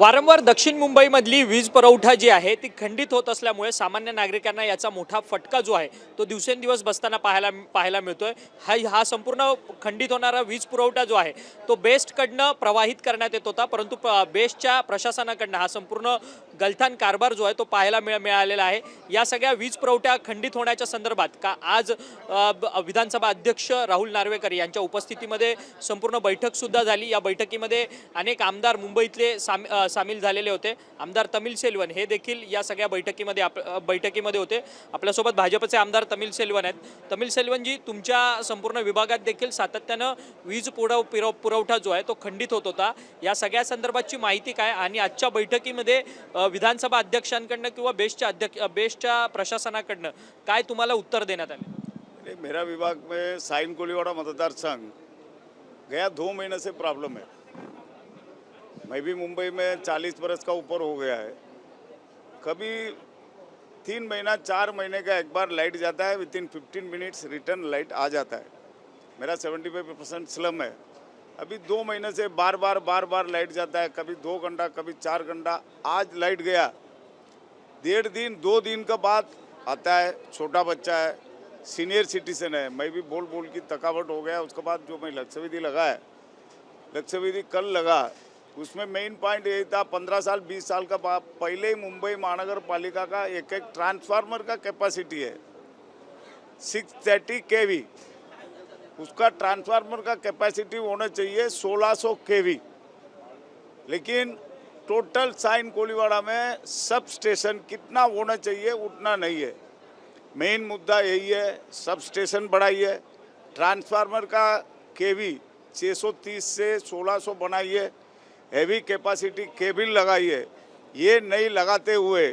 वारंवार दक्षिण मुंबईमधली वीज पुरवठा जी आहे ती खंडित होत असल्यामुळे सामान्य नागरिकांना याचा मोठा फटका जो आहे तो दिवसेंदिवस बसताना पाहायला मिळतोय। हा संपूर्ण खंडित होणारा वीज पुरवठा जो आहे तो बेस्टकडनं प्रवाहित करण्यात येत होता, परंतु बेस्टच्या प्रशासनाकडनं हा संपूर्ण गलथान कारभार जो आहे तो पाहायला मिळालेला आहे। या सगळ्या वीज पुरवठा खंडित होण्याच्या संदर्भात का आज विधानसभा अध्यक्ष राहुल नार्वेकर यांच्या उपस्थितीमध्ये संपूर्ण बैठक सुद्धा झाली। या बैठकीमध्ये अनेक आमदार मुंबईतले सामील झालेले होते। आमदार तमिल सेल्वन हे देखील या सगळ्या बैठकीमध्ये होते। आपल्यासोबत भाजपचे आमदार तमिल सेल्वन आहेत। तमिल सेल्वनजी, तुमच्या संपूर्ण विभागात देखील सातत्यानं वीज पुरवठा जो आहे तो खंडित होत होता, या सगळ्या संदर्भाची माहिती काय आणि आजच्या बैठकीमध्ये विधानसभा अध्यक्षांकडनं किंवा बेस्टच्या प्रशासनाकडनं काय तुम्हाला उत्तर देण्यात आले? मेरा विभाग में साइन कोलीवाड़ा मतदार संघ गया 2 महीने से प्रॉब्लम है। मैं भी मुंबई में 40 बरस का ऊपर हो गया है। कभी 3 महीना 4 महीने का एक बार लाइट जाता है, within 15 minutes return light आ जाता है। मेरा 75% स्लम है। अभी 2 महीने से बार बार लाइट जाता है, कभी 2 घंटा कभी 4 घंटा। आज लाइट गया, 1.5 दिन 2 दिन का बाद आता है। छोटा बच्चा है, सीनियर सिटीजन है, मैं भी बोल की थकावट हो गया। उसके बाद जो मैं लक्ष्यविधि लगा है, लक्ष्यविधि कल लगा, उसमें मेन पॉइंट यही था 15 साल 20 साल का पहले ही मुंबई महानगर पालिका का एक ट्रांसफार्मर का कैपेसिटी है 630 kV। उसका ट्रांसफार्मर का कैपेसिटी होना चाहिए 1600 kV। लेकिन टोटल साइन कोलीवाड़ा में सब स्टेशन कितना होना चाहिए उतना नहीं है। मेन मुद्दा यही है, सब स्टेशन बढ़ाइए, ट्रांसफार्मर का केवी 630 से 1600 बनाइए, हैवी कैपेसिटी केबल लगाइए। ये नहीं लगाते हुए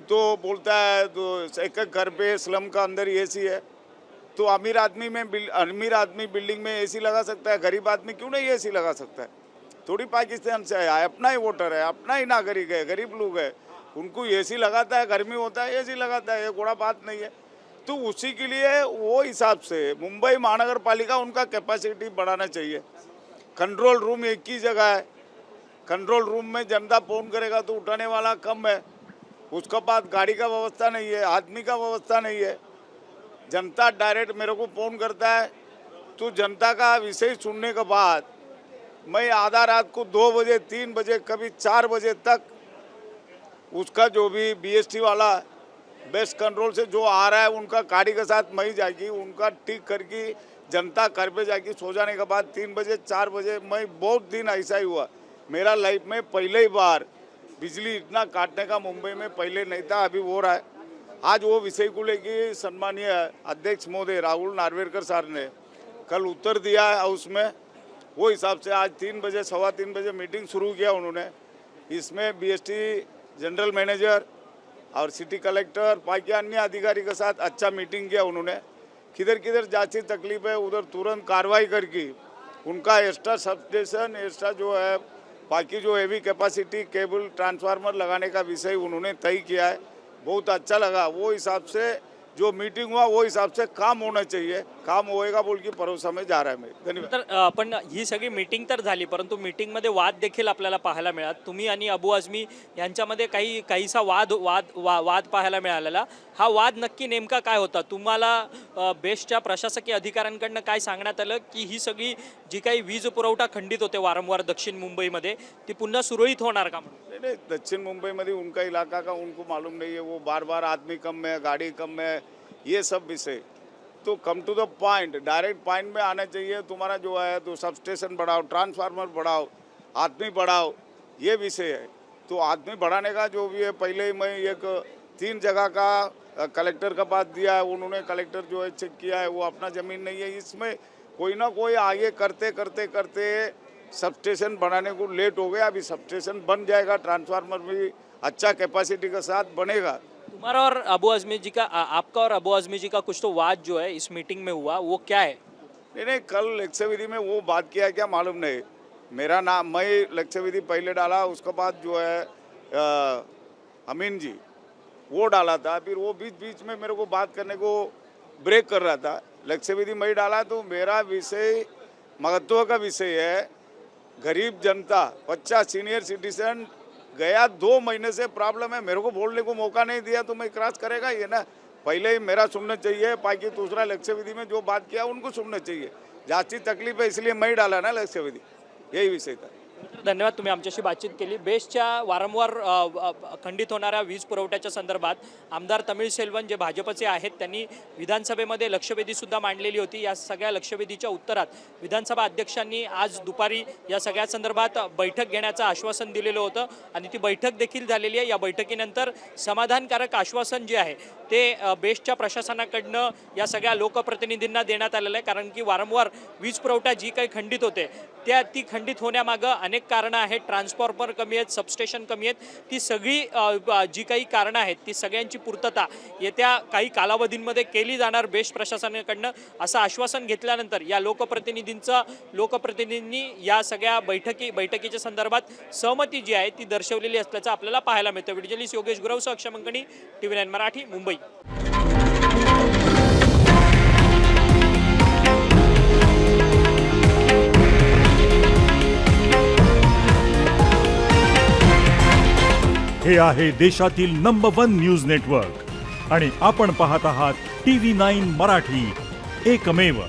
तो बोलता है तो एक घर पे स्लम का अंदर एसी है, तो अमीर आदमी बिल्डिंग में एसी लगा सकता है, गरीब आदमी क्यों नहीं एसी लगा सकता है? थोड़ी पाकिस्तान से आया है, अपना ही वोटर है, अपना ही नागरिक है, गरीब लोग है, उनको एसी लगाता है, गर्मी होता है एसी लगाता है, ये कोई बात नहीं है। तो उसी के लिए वो हिसाब से मुंबई महानगर पालिका उनका कैपेसिटी बढ़ाना चाहिए। कंट्रोल रूम एक ही जगह है, कंट्रोल रूम में जनता फ़ोन करेगा तो उठाने वाला कम है। उसके बाद गाड़ी का व्यवस्था नहीं है, आदमी का व्यवस्था नहीं है। जनता डायरेक्ट मेरे को फ़ोन करता है, तो जनता का विषय सुनने के बाद मैं आधा रात को 2 बजे 3 बजे कभी 4 बजे तक उसका जो भी बीएसटी वाला बेस्ट कंट्रोल से जो आ रहा है उनका गाड़ी के साथ मैं जाएगी, उनका ठीक करके जनता घर पे जाएगी। सो जाने के बाद 3 बजे 4 बजे मैं बहुत दिन ऐसा ही हुआ मेरा लाइफ में। पहले ही बार बिजली इतना काटने का मुंबई में पहले नहीं था, अभी हो रहा है। आज वो विषय को लेके सम्मानीय अध्यक्ष महोदय राहुल नार्वेकर सर ने कल उत्तर दिया है हाउस में। वो हिसाब से आज 3 बजे 3:15 बजे मीटिंग शुरू किया उन्होंने। इसमें बीएसटी जनरल मैनेजर और सिटी कलेक्टर बाकी अन्य अधिकारी के साथ अच्छा मीटिंग किया उन्होंने। किधर जांची तकलीफ है उधर तुरंत कार्रवाई करके उनका एक्स्ट्रा सबस्टेशन, एक्स्ट्रा जो है बाकी जो हैवी कैपेसिटी केबल ट्रांसफार्मर लगाने का विषय उन्होंने तय किया है। बहुत अच्छा लगा। वो हिसाब से जो मीटिंग हुआ वो हिसाब से काम होना चाहिए, काम होएगा बोल की भरोसा में जा रहा है मैं। धन्यवाद। तर पण ही सगळी मीटिंग तर झाली, परंतु मीटिंगमध्ये वाद देखील आपल्याला पाहायला मिळाला। तुम्ही आणि अबू आझमी यांच्यामध्ये काहीसा वाद पाहायला मिळालेला। हा वाद नक्की नेमका काय होता? तुम्हाला बेस्टच्या प्रशासकीय अधिकाऱ्यांकडनं काय सांगण्यात आलं की ही सगळी जी काही वीज पुरवठा खंडित होते वारंवार दक्षिण मुंबईमध्ये ती पुन्हा सुरळीत होणार का म्हणून? नहीं, दक्षिण मुंबई में उनका इलाका का उनको मालूम नहीं है। वो बार आदमी कम है, गाड़ी कम है, ये सब विषय। तो come to the point, direct point में आना चाहिए। तुम्हारा जो है तो सब स्टेशन बढ़ाओ, ट्रांसफार्मर बढ़ाओ, आदमी बढ़ाओ, ये विषय है। तो आदमी बढ़ाने का जो भी है, पहले ही मैं एक 3 जगह का कलेक्टर का पास दिया है, उन्होंने कलेक्टर जो है चेक किया है, वो अपना ज़मीन नहीं है। इसमें कोई ना कोई आगे करते सब स्टेशन बनाने को लेट हो गया। अभी सब स्टेशन बन जाएगा, ट्रांसफार्मर भी अच्छा कैपेसिटी के साथ बनेगा। तुम्हारा और अबू आज़मी जी का आपका और अबू आज़मी जी का कुछ तो वाद जो है इस मीटिंग में हुआ, वो क्या है? नहीं, कल लक्ष्यविधि में वो बात किया क्या मालूम नहीं। मेरा नाम, मैं लक्ष्यविधि पहले डाला, उसके बाद जो है अमीन जी वो डाला था। फिर वो बीच में मेरे को बात करने को ब्रेक कर रहा था। लक्ष्यविधि मैं डाला तो मेरा विषय महत्व का विषय है। गरीब जनता, बच्चा, सीनियर सिटीजन गया 2 महीने से प्रॉब्लम है, मेरे को बोलने को मौका नहीं दिया तो मैं क्रॉस करेगा ये ना। पहले ही मेरा सुनना चाहिए, बाकी दूसरा लक्ष्य विधि में जो बात किया उनको सुनना चाहिए। जास्ती तकलीफ है इसलिए मैं ही डाला ना लक्ष्य विधि, यही विषय था। धन्यवाद, तुम्ही आमच्याशी बातचीत केली। बेस्टच्या वारंवार खंडित होणाऱ्या वीज पुरवठ्याच्या संदर्भात आमदार तमिळसेल्वन जे भाजपचे आहेत त्यांनी विधानसभेमध्ये लक्षवेधी सुद्धा मांडलेली होती। या सगळ्या लक्षवेधीच्या उत्तरात विधानसभा अध्यक्षांनी आज दुपारी या सगळ्या संदर्भात बैठक घेण्याचं आश्वासन दिलेलं होतं आणि ती बैठक देखील झालेली आहे। या बैठकीनंतर समाधानकारक आश्वासन जे आहे ते बेस्टच्या प्रशासनाकडनं या सगळ्या लोकप्रतिनिधींना देण्यात आलेलं आहे, कारण की वारंवार वीज पुरवठा जी काही खंडित होते ती खंडित होण्यामागं अनेक कारणं आहेत। ट्रान्सफॉर्मर कमी आहेत, सबस्टेशन कमी आहेत, ती सगळी जी काही कारणं आहेत ती सगळ्यांची पूर्तता येत्या काही कालावधींमध्ये केली जाणार बेस्ट प्रशासनाकडनं असं आश्वासन घेतल्यानंतर या लोकप्रतिनिधींनी या सगळ्या बैठकीच्या संदर्भात सहमती जी आहे ती दर्शवलेली असल्याचं आपल्याला पाहायला मिळतं। व्हिडिओ जर्नलिस्ट योगेश गुरवसह अक्षय मंकणी, TV9 मराठी, मुंबई। हे आहे देशातील नंबर 1 न्यूज नेटवर्क आणि आपण पाहत आहात TV9 मराठी, एकमेव।